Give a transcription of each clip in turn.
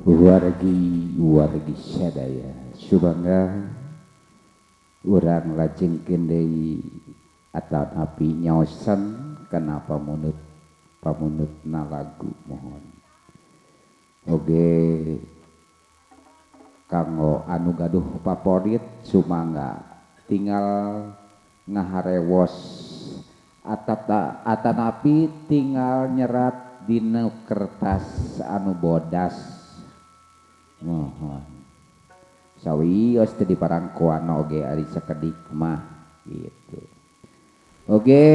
wargi sadaya subangga urang lajengkeun deui atapi nyaosan kana pamunutna lagu mohon oge kanggo anu gaduh favorit sumangga tinggal ngaharewos atanapi tinggal nyerat dina kertas anu bodas mohon sawios teu diparangkoana oge ari sakedik mah gitu oge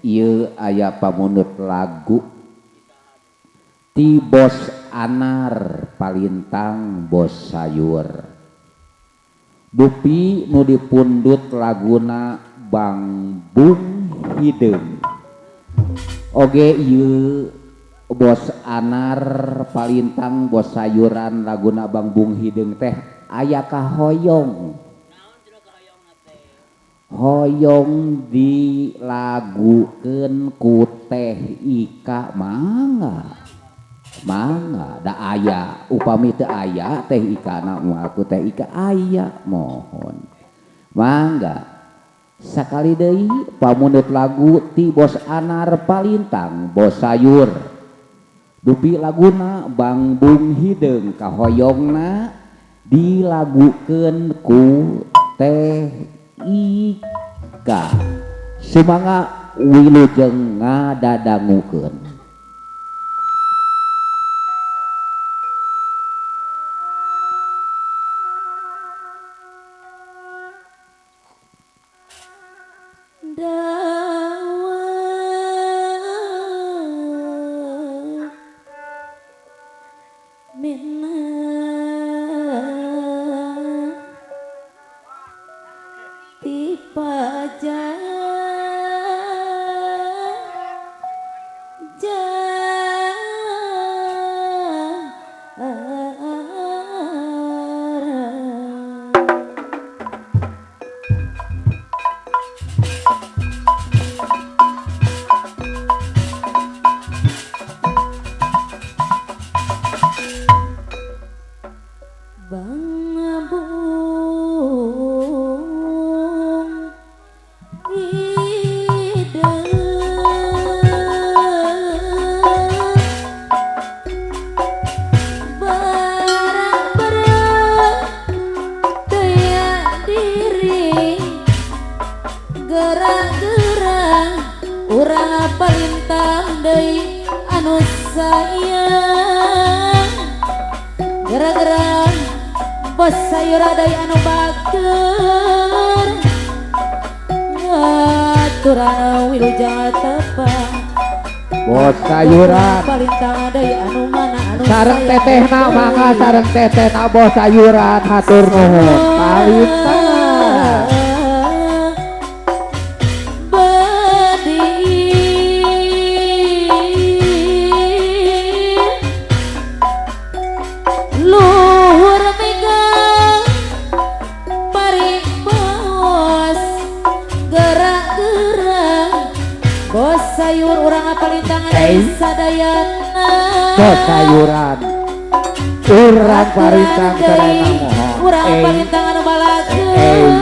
ieu aya pamunut lagu ti Bos Anar Palintang Bos Sayur dupi nu dipundut laguna Bang Bung Hideung oge ieu Bos Anar Palintang Bos Sayuran laguna Bang Bung Hideung teh aya kahoyong hoyong dilagukeun ku Teh Ika mangga da aya upami teu aya Teh Ika na moal ku Teh Ika aya mohon mangga sakali deui pamunut lagu ti Bos Anar Palintang Bos Sayur dupi laguna Bang Bung Hideung kahoyongna dilagukeun ku Teh Ika sumangga wilujeng ngadadangukeun Bos Sayur ada anu bager ngaturana wilujeng tepang Bos Sayuran Palintang ada anu mana anu sareng tetehna mangga sareng tetehna Bos Sayuran hatur nuhun Palintang Sayur urang Palintang sadayana Bos Sayuran urang Palintang sadayana mohon urang Palintang anu balageun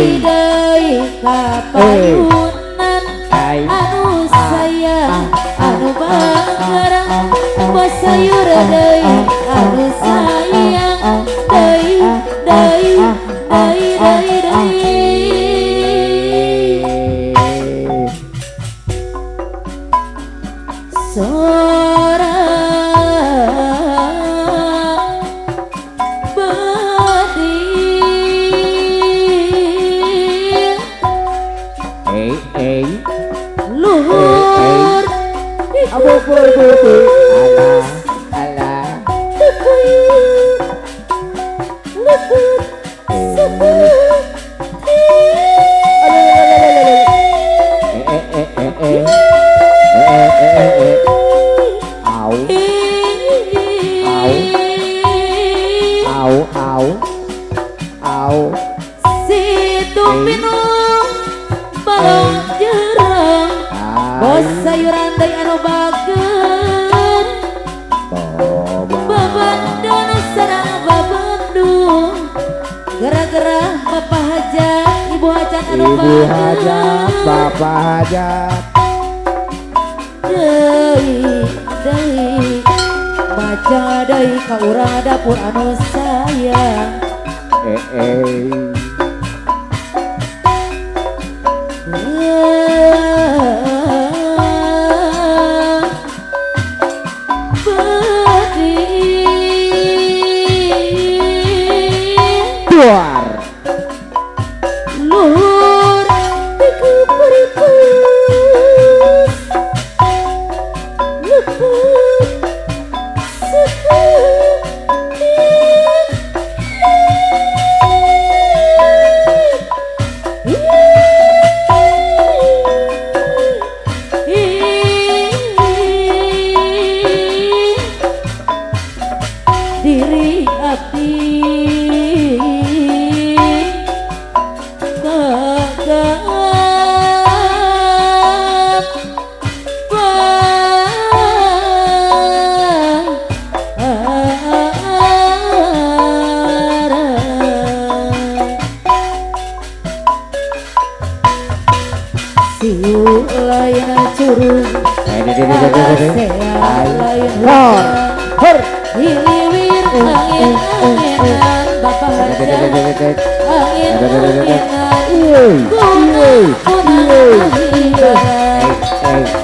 deui kapayunan anu sayang anu bagerang Bos Sayur deui anu sayang deui Situ minum balong jerang Bos Sayuran deui anu bageus Ibu hajat, bapak hajat. Deui maca deui ka urang dapur anu sayang. Duar. Luhur dikuperipus leput diri abdi siu lain curug lain Hor. hiliwir angin-anginan bapak hajat angin-anginan kunang-kunang hibaran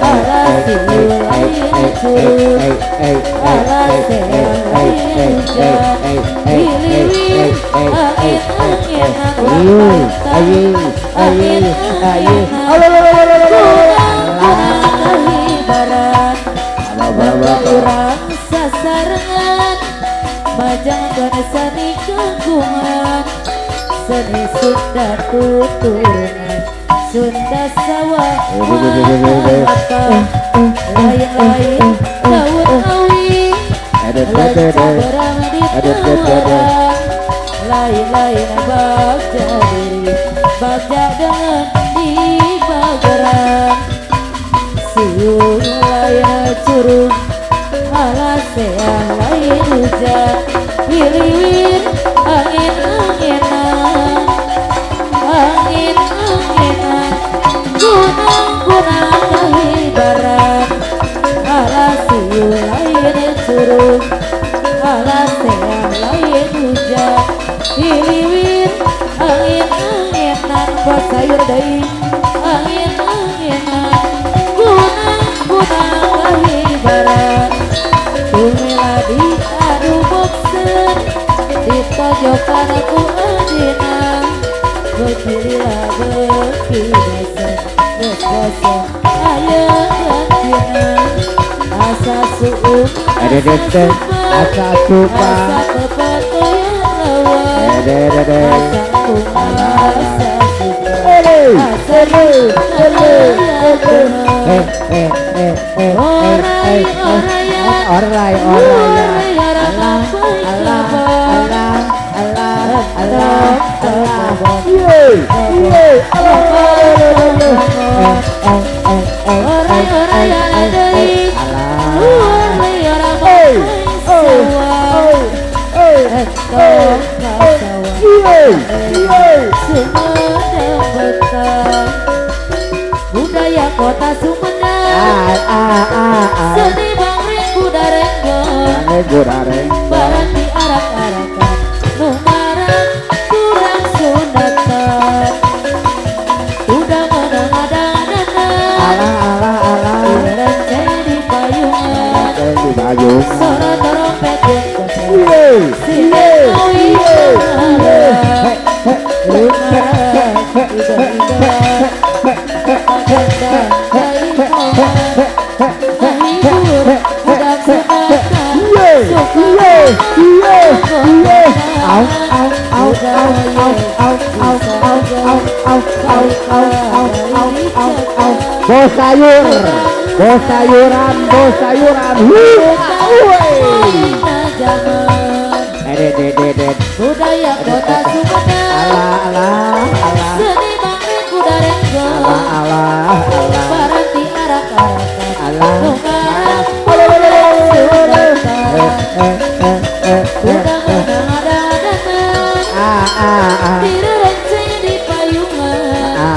ala siu lain curug ala seang lain hujan hiliwir angin-anginan angin-anginan kunang-kunang hibaran bapak urang sasarengan majang dan seni kagungan seni Sunda tuturunan Sunda sawah apa lain-lain daun awi lanca berang di tawarang lain-lain bagja diri bagja dengan di bageran siung lain curug ala seang lain hujan hiliwir angin-anginan angin-anginan gunung-gunung kahibaran ala siu lain curug ala seang lain hujan hiliwir angin-anginan buat sayur deui angin-anginan gunung-gunung kahibaran Tumiladi adu boksen ditojokan aku adina bekirilah bekidasan bekosong ayeuna gantina asa suung Asa supa asa kepatuyan lawan asa kumal asa suka asa Orai budaya kota Sumedang seni bangring kudarenggon bahan diarak-arakan numarang kurang sunatan udah menang-adang-adang renceng di payungan suara trompet sini awi Bos sayuran budaya kota Sumedang seni bangring kudarenggon barang diarak-arakan numarang udah menang-adang-adang direnceng di payungan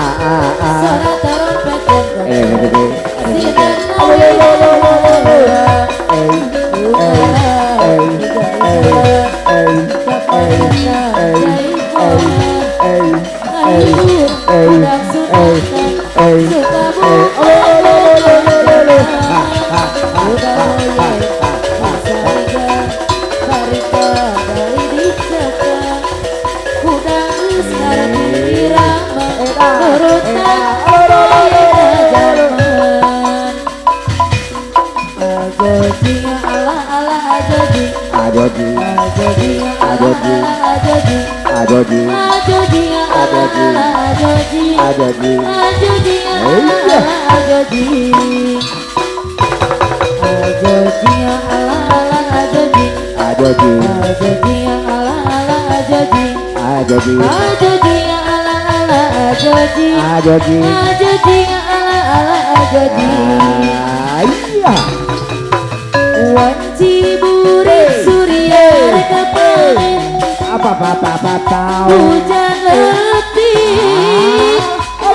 Wanci burik surya kepanen apa tahu hujan letih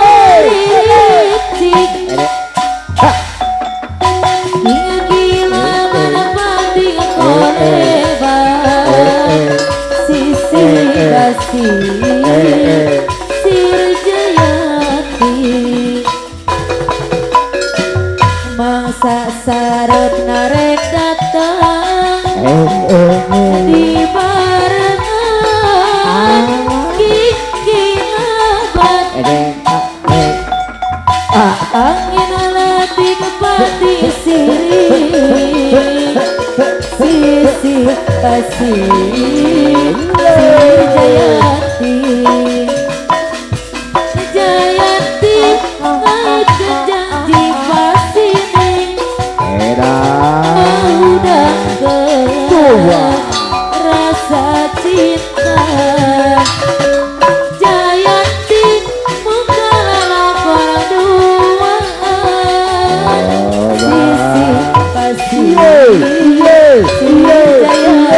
licik gila menepati kolebar sisi kasih Sirjayati mangsa sarep narek datang di barengan kiki ngabat angin letih kepati siri sisi kasih Sirjayati Jayati aja janji pasine udah ke rasa cinta Jayati muka lapor dua sisi kasih Jayati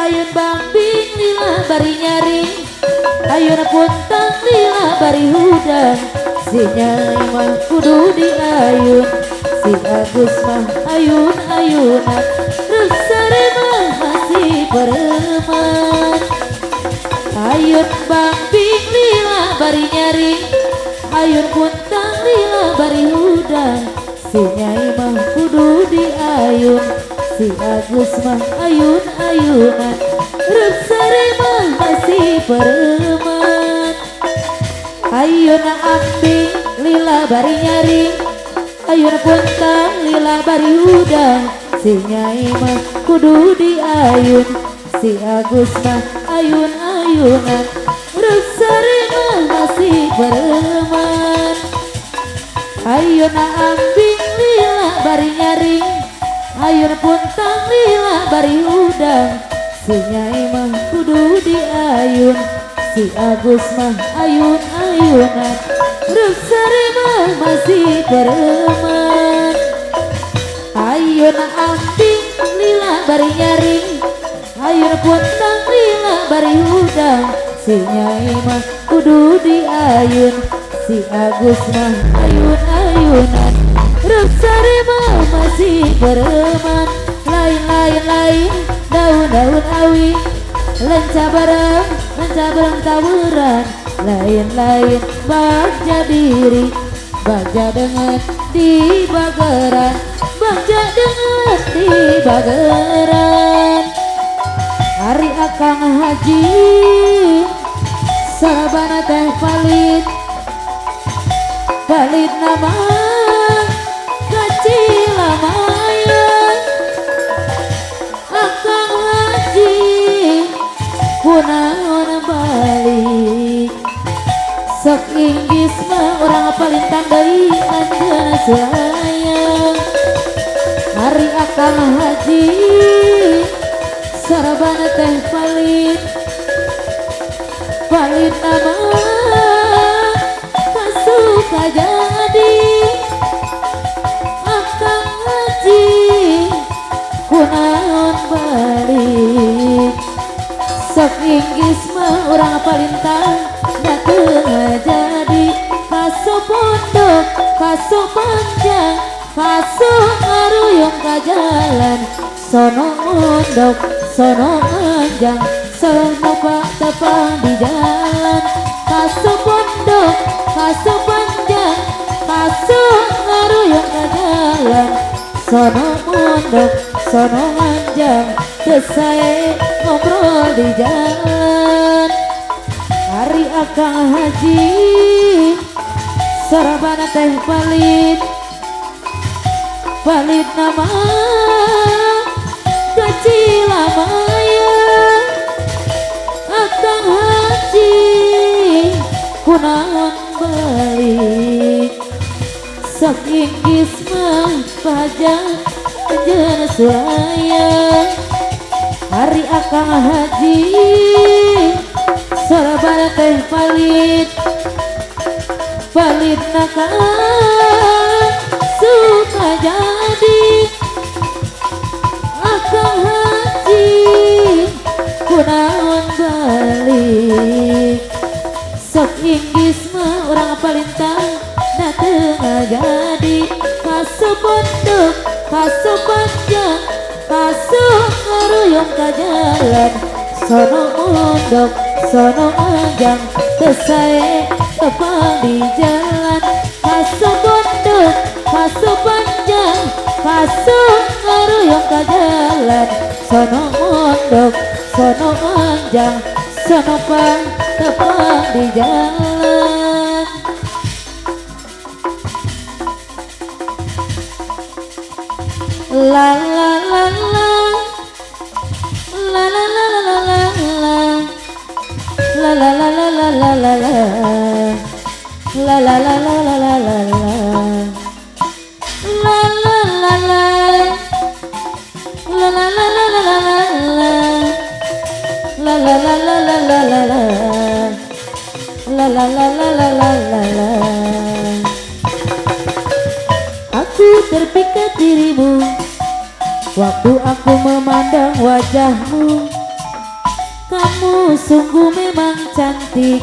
ayun bang bing lila bari nyari ayun puntang lila bari hudang si nyai mah kudu di ayun si Agus mah ayun-ayunan Rusari mah masih bereman ayun bang bing lila bari nyari ayun puntang lila bari hudang si nyai mah kudu di ayun si Agus mah ayun-ayunan Rusari mah masih pereman ayuna ambing lila bari nyari ayuna puntang lila bari udang si nyai mah kudu di ayun si Agus mah ayun-ayunan Rusari mah masih pereman ayuna ambing lila bari nyari ayun puntang lila bari udang si nyai mah kudu di ayun si Agus mah ayun-ayunan Rusari mah masih bereman ayun ambing lila bari nyari ayun puntang lila bari udang si nyai mah kudu di ayun si Agus mah ayun-ayunan Rusari mah masih bereman lain daun-daun awi lenca bareng tawuran lain bagja diri bagja dengan di bageran bagja dengan di bageran hari akang haji sarabana teh palit nama Cilamayan akang haji kunaon balik sok inggis mah orang palintang deui anjeunna sayang hari akang haji sarabana teh palit nama kasuka jadi kunaon balik sok inggis mah orang palintang dateng jadi kaso pondok kaso panjang kaso ngaruyung ka jalan sono mondok sono manjang sono pak tepang di jalan, kaso pondok, kaso panjang, kaso ngaruyung ke jalan, sono pondok, sono panjang, selesai ngobrol di jalan. Hari akang haji, sorabana teh palit, palit nama kecil amaya. Akang haji kunaon balik, sok inggis mah pajang anjeun sulaya. Hari akang haji sorabana teh palit, palit nakal suka jadi. Akang haji kunaon balik, sok inggis mah orang palintang na teu jadi. Kaso pondok, kaso panjang, kaso ngaruyung ka jalan, sono pondok, sono panjang, teu sae tepang di jalan. Kaso pondok, kaso panjang, kaso ngaruyung ka jalan, sono pondok, sono panjang, sono tepang di jalan. La la la la, la la la la la la, la la la la la la la la, la la la la la la la la, la la la la, la la la la la la la, la la la la la la la la, la la la la la la la la. Aku terpikat dirimu waktu aku memandang wajahmu. Kamu sungguh memang cantik,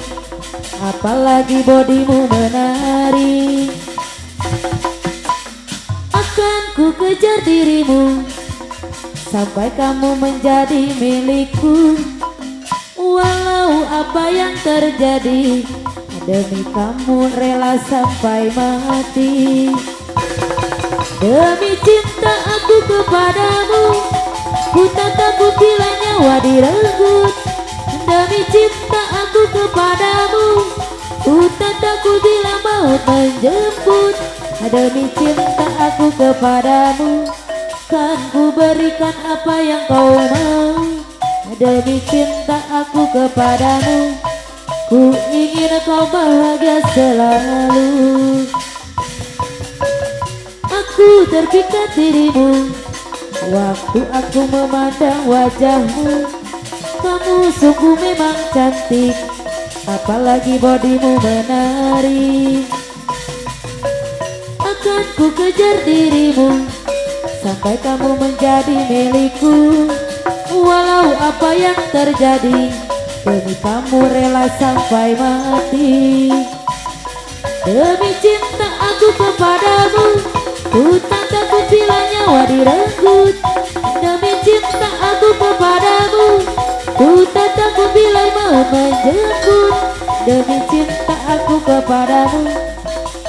apalagi bodimu menarik. Akan ku kejar dirimu sampai kamu menjadi milikku. Walau apa yang terjadi, demi kamu rela sampai mati. Demi cinta aku kepadamu, ku tak takut bila nyawa direnggut. Demi cinta aku kepadamu, ku tak takut bila maut menjemput. Demi cinta aku kepadamu, kan ku berikan apa yang kau mau. Demi cinta aku kepadamu, ku ingin kau bahagia selalu. Aku terpikat dirimu waktu aku memandang wajahmu. Kamu sungguh memang cantik, apalagi bodimu menarik. Akan ku kejar dirimu sampai kamu menjadi milikku. Walau apa yang terjadi, demi kamu rela sampai mati. Demi cinta aku kepadamu, ku tak takut bila nyawa direnggut. Demi cinta aku kepadamu, ku tak takut bila maut menjemput. Demi cinta aku kepadamu,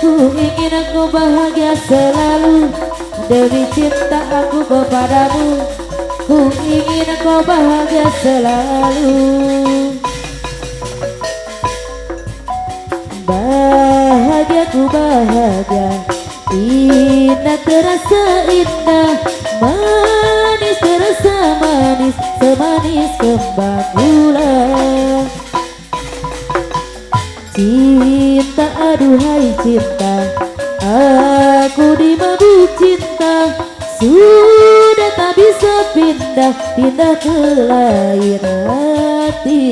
ku ingin aku bahagia selalu. Demi cinta aku kepadamu, ku ingin aku bahagia selalu. Bahagia ku bahagia, indah terasa indah, manis terasa manis, semanis kembang gula. Cinta aduhai cinta, aku dimabuk cinta, sudah tak bisa pindah, pindah ke lain hati.